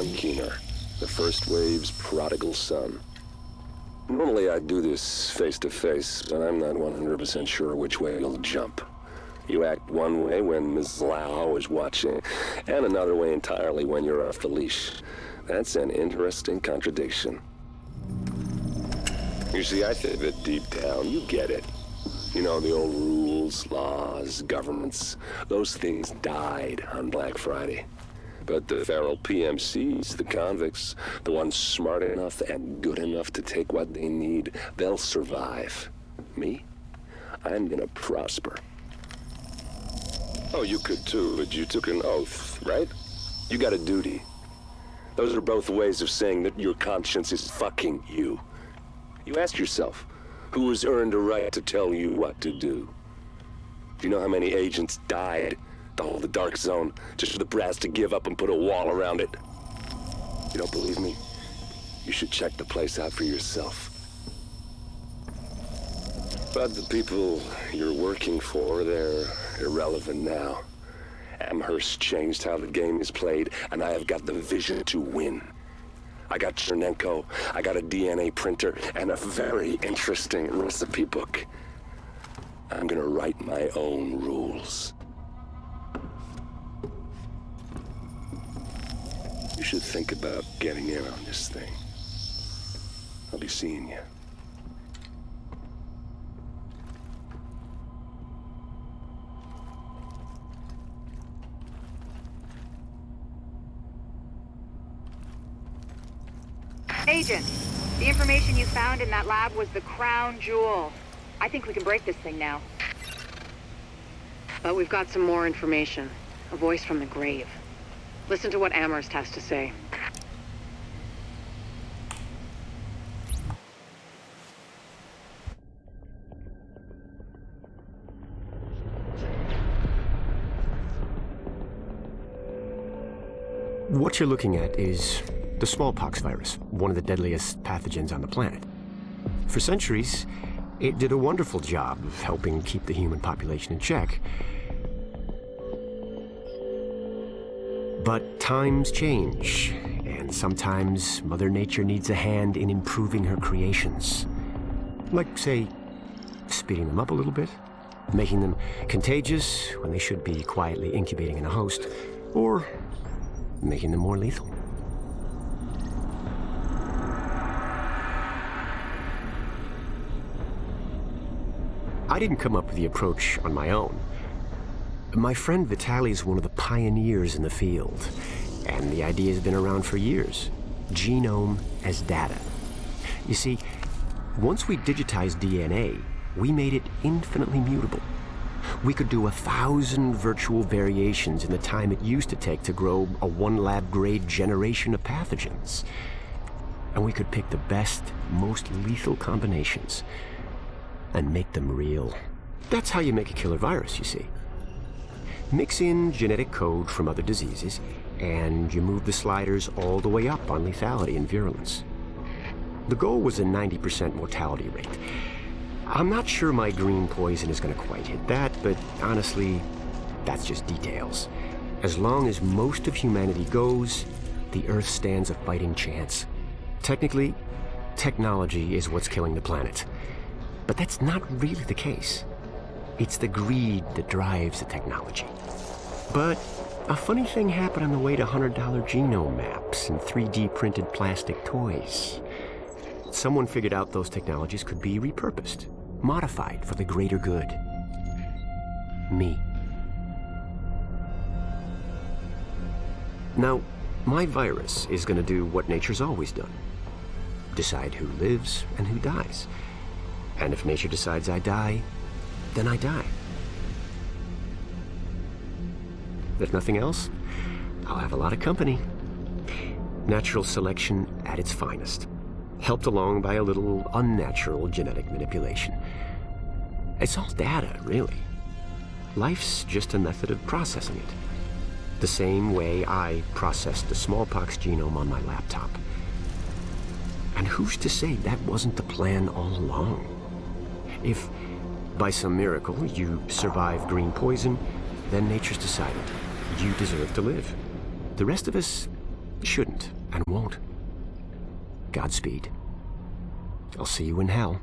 John Keener, the first wave's prodigal son. Normally I'd do this face-to-face, but I'm not 100% sure which way you'll jump. You act one way when Ms. Lau is watching, and another way entirely when you're off the leash. That's an interesting contradiction. You see, I think that deep down, you get it. You know, the old rules, laws, governments, those things died on Black Friday. But the feral PMCs, the convicts, the ones smart enough and good enough to take what they need, they'll survive. Me? I'm gonna prosper. Oh, you could too, but you took an oath, right? You got a duty. Those are both ways of saying that your conscience is fucking you. You ask yourself, who has earned a right to tell you what to do? Do you know how many agents died to hold the Dark Zone, just for the brass to give up and put a wall around it? You don't believe me? You should check the place out for yourself. But the people you're working for, they're irrelevant now. Amherst changed how the game is played, and I have got the vision to win. I got Chernenko, I got a DNA printer, and a very interesting recipe book. I'm gonna write my own rules. You should think about getting in on this thing. I'll be seeing you. Agent, the information you found in that lab was the crown jewel. I think we can break this thing now. But we've got some more information. A voice from the grave. Listen to what Amherst has to say. What you're looking at is the smallpox virus, one of the deadliest pathogens on the planet. For centuries, it did a wonderful job of helping keep the human population in check. But times change, and sometimes Mother Nature needs a hand in improving her creations. Like, say, speeding them up a little bit, making them contagious when they should be quietly incubating in a host, or making them more lethal. I didn't come up with the approach on my own. My friend Vitaly is one of the pioneers in the field, and the idea has been around for years. Genome as data. You see, once we digitized DNA, we made it infinitely mutable. We could do 1,000 virtual variations in the time it used to take to grow a one-lab-grade generation of pathogens. And we could pick the best, most lethal combinations and make them real. That's how you make a killer virus, you see. Mix in genetic code from other diseases, and you move the sliders all the way up on lethality and virulence. The goal was a 90% mortality rate. I'm not sure my green poison is going to quite hit that, but honestly, that's just details. As long as most of humanity goes, the Earth stands a fighting chance. Technically, technology is what's killing the planet. But that's not really the case. It's the greed that drives the technology. But a funny thing happened on the way to $100 genome maps and 3D printed plastic toys. Someone figured out those technologies could be repurposed, modified for the greater good. Me. Now, my virus is going to do what nature's always done. Decide who lives and who dies. And if nature decides I die, then I die. If nothing else, I'll have a lot of company. Natural selection at its finest, helped along by a little unnatural genetic manipulation. It's all data, really. Life's just a method of processing it. The same way I processed the smallpox genome on my laptop. And who's to say that wasn't the plan all along? If, by some miracle, you survive green poison, then nature's decided you deserve to live. The rest of us, Shouldn't and won't. Godspeed. I'll see you in hell.